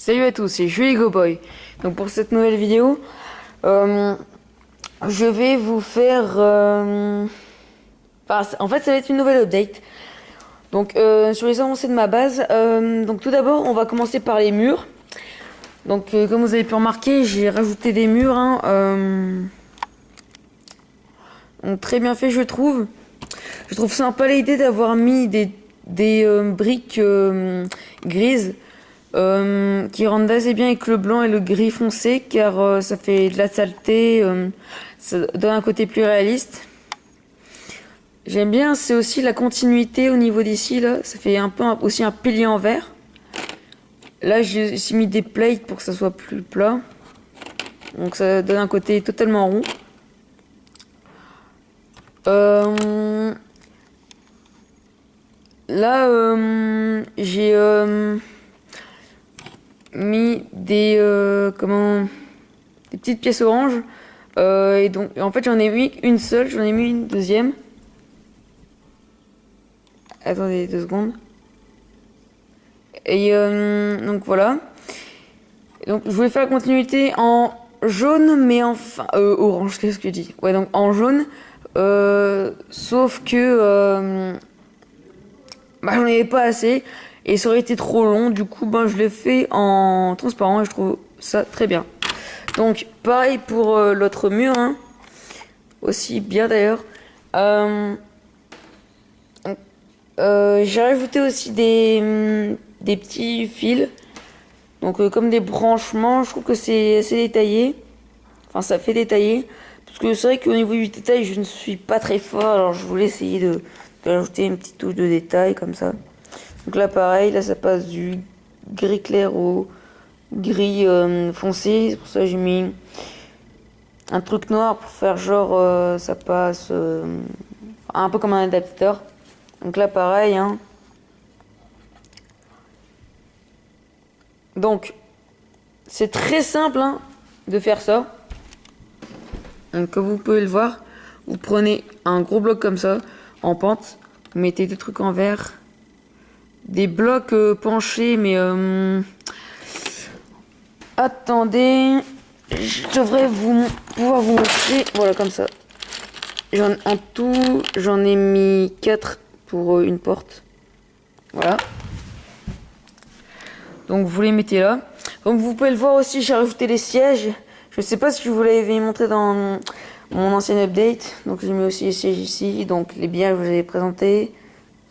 Salut à tous, c'est Julie Goboy. Donc pour cette nouvelle vidéo, je vais vous faire... en fait, ça va être une nouvelle update. Donc sur les avancées de ma base, donc tout d'abord, on va commencer par les murs. Donc comme vous avez pu remarquer, j'ai rajouté des murs. Donc, très bien fait, je trouve. Je trouve sympa l'idée d'avoir mis des briques grises. Qui rendent assez bien avec le blanc et le gris foncé, car ça fait de la saleté, ça donne un côté plus réaliste. J'aime bien, c'est aussi la continuité au niveau d'ici, là, ça fait un peu aussi un pilier en verre. Là j'ai aussi mis des plates pour que ça soit plus plat, donc ça donne un côté totalement rond. Là j'ai mis des des petites pièces oranges, et donc en fait j'en ai mis une seule, j'en ai mis une deuxième. Attendez 2 secondes. Et donc voilà. Donc je voulais faire la continuité en jaune, mais enfin orange, qu'est-ce que je dis, ouais, donc en jaune, sauf que j'en avais pas assez et ça aurait été trop long, du coup je l'ai fait en transparent et je trouve ça très bien. Donc pareil pour l'autre mur, aussi bien d'ailleurs. J'ai rajouté aussi des petits fils, donc comme des branchements. Je trouve que c'est assez détaillé, enfin ça fait détaillé, parce que c'est vrai qu'au niveau du détail je ne suis pas très fort, alors je voulais essayer de rajouter une petite touche de détail comme ça. Donc là pareil, là ça passe du gris clair au gris foncé, c'est pour ça que j'ai mis un truc noir pour faire genre ça passe un peu comme un adaptateur. Donc là pareil, donc c'est très simple de faire ça. Donc comme vous pouvez le voir, vous prenez un gros bloc comme ça en pente, vous mettez des trucs en verre, des blocs penchés, mais attendez, je devrais pouvoir vous montrer. Voilà, comme ça. En tout, j'en ai mis 4 pour une porte. Voilà. Donc vous les mettez là. Comme vous pouvez le voir aussi, j'ai rajouté les sièges. Je sais pas si je vous l'avais montré dans mon ancienne update. Donc j'ai mis aussi les sièges ici. Donc les biens, je vous ai présentés.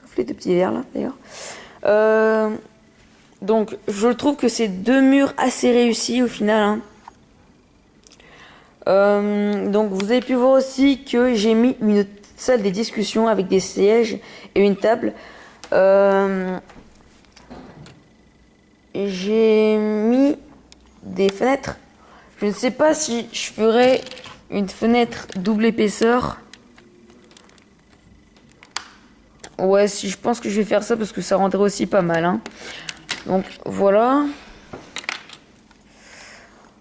Sauf les deux petits verres là d'ailleurs. Donc je trouve que c'est 2 murs assez réussis au final. Donc vous avez pu voir aussi que j'ai mis une salle des discussions avec des sièges et une table. J'ai mis des fenêtres. Je ne sais pas si je ferai une fenêtre double épaisseur. Ouais, si, je pense que je vais faire ça parce que ça rendrait aussi pas mal. Donc voilà.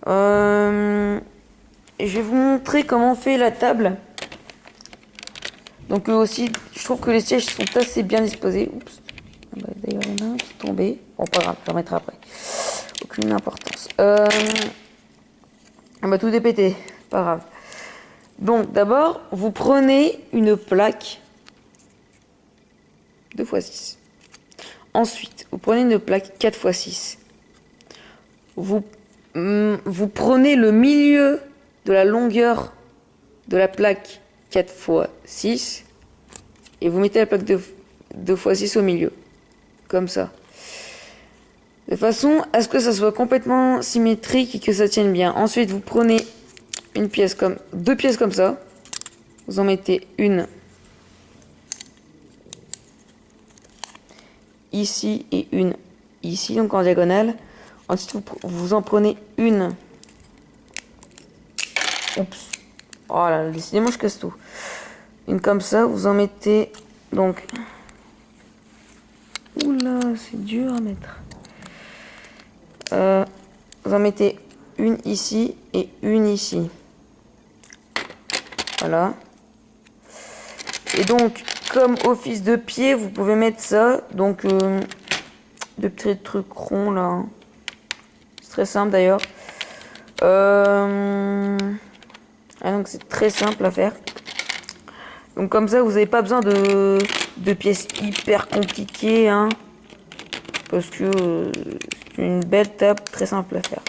Je vais vous montrer comment on fait la table. Donc aussi, je trouve que les sièges sont assez bien disposés. Oups. D'ailleurs, il y en a un qui est tombé. Bon, pas grave, je le remettrai après. Aucune importance. Tout est pété. Pas grave. Donc d'abord, vous prenez une plaque 2x6. Ensuite, vous prenez une plaque 4x6. Vous prenez le milieu de la longueur de la plaque 4x6 et vous mettez la plaque 2x6 au milieu. Comme ça. De façon à ce que ça soit complètement symétrique et que ça tienne bien. Ensuite, vous prenez deux pièces comme ça. Vous en mettez une ici et une ici, donc en diagonale. Ensuite, vous en prenez une. Oups. Oh là, décidément, je casse tout. Une comme ça, vous en mettez donc. Oula, c'est dur à mettre. Vous en mettez une ici et une ici. Voilà. Et donc, comme office de pied, vous pouvez mettre ça. Donc, de petits trucs ronds là. très simple d'ailleurs. Donc c'est très simple à faire. Donc comme ça, vous n'avez pas besoin de pièces hyper compliquées, hein, parce que c'est une belle table très simple à faire.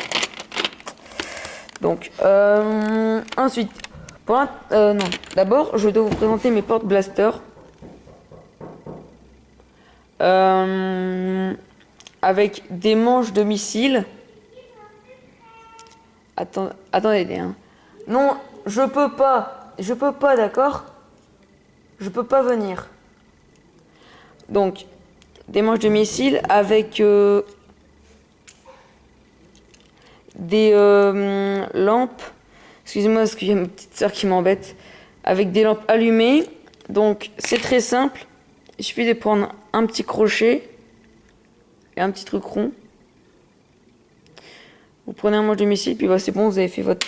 Donc ensuite, non, d'abord, je dois vous présenter mes porte blasters. Avec des manches de missiles. Attendez, hein. Non, je peux pas, d'accord? Je peux pas venir. Donc, des manches de missiles avec des lampes. Excusez-moi, parce qu'il y a ma petite soeur qui m'embête. Avec des lampes allumées. Donc, c'est très simple. Il suffit de prendre un petit crochet et un petit truc rond. Vous prenez un manche de missile, puis c'est bon, vous avez fait votre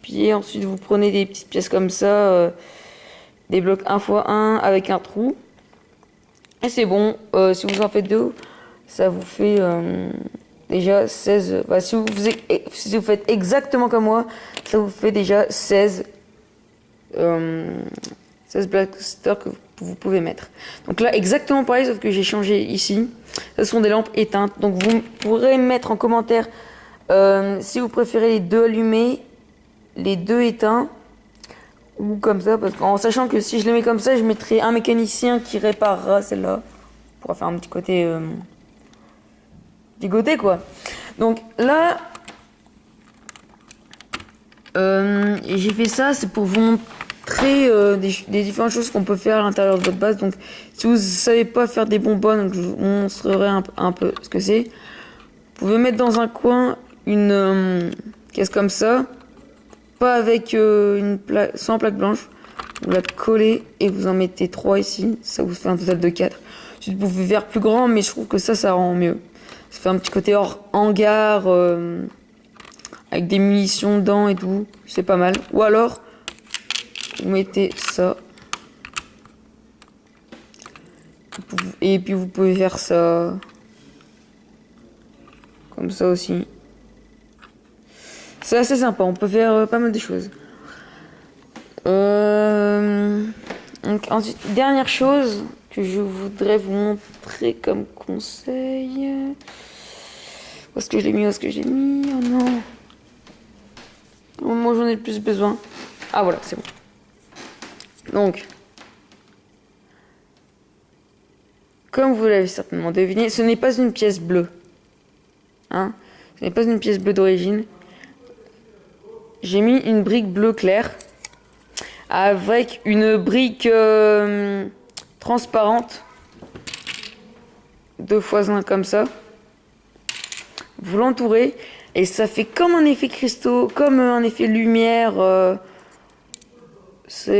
pied. Ensuite, vous prenez des petites pièces comme ça, des blocs 1x1 avec un trou. Et c'est bon. Si vous en faites deux, ça vous fait déjà 16. Si vous faites exactement comme moi, ça vous fait déjà 16 blasters que vous pouvez mettre. Donc là, exactement pareil, sauf que j'ai changé ici. Ce sont des lampes éteintes. Donc vous pourrez mettre en commentaire si vous préférez les deux allumés, les deux éteints, ou comme ça, parce qu'en sachant que si je les mets comme ça, je mettrai un mécanicien qui réparera celle-là. Pour faire un petit côté bigoté, quoi. Donc là, j'ai fait ça, c'est pour vous montrer des différentes choses qu'on peut faire à l'intérieur de votre base. Donc si vous savez pas faire des bonbonnes, je vous montrerai un peu ce que c'est. Vous pouvez mettre dans un coin une caisse comme ça, pas avec sans plaque blanche. Vous la collez et vous en mettez 3 ici, ça vous fait un total de 4. Ensuite, vous pouvez faire plus grand, mais je trouve que ça rend mieux. Ça fait un petit côté hors hangar, avec des munitions dedans et tout, c'est pas mal. Ou alors, vous mettez ça. Et puis vous pouvez faire ça comme ça aussi. C'est assez sympa, on peut faire pas mal de choses. Donc ensuite, dernière chose que je voudrais vous montrer comme conseil. Où est-ce que je l'ai mis? Oh non. Au moment où j'en ai le plus besoin. Ah voilà, c'est bon. Donc, comme vous l'avez certainement deviné, ce n'est pas une pièce bleue. Hein? Ce n'est pas une pièce bleue d'origine. J'ai mis une brique bleu clair avec une brique transparente 2x1 comme ça. Vous l'entourez et ça fait comme un effet cristaux, comme un effet lumière. Ça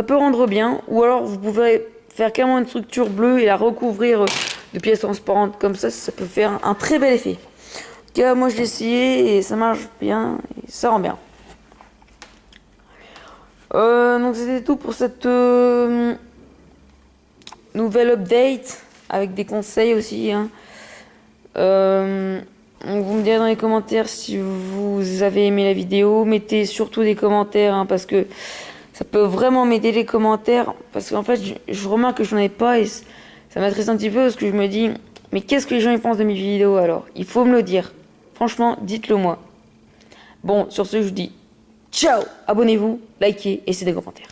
peut rendre bien. Ou alors vous pouvez faire carrément une structure bleue et la recouvrir de pièces transparentes comme ça peut faire un très bel effet. En tout cas, moi je l'ai essayé et ça marche bien et ça rend bien. Donc c'était tout pour cette nouvelle update avec des conseils aussi. Hein. Donc vous me direz dans les commentaires si vous avez aimé la vidéo. Mettez surtout des commentaires hein, parce que ça peut vraiment m'aider les commentaires. Parce qu'en fait, je remarque que je n'en ai pas et ça m'attriste un petit peu parce que je me dis mais qu'est-ce que les gens ils pensent de mes vidéos alors? Il faut me le dire. Franchement, dites-le moi. Bon, sur ce, je vous dis ciao, abonnez-vous, likez et laissez des commentaires.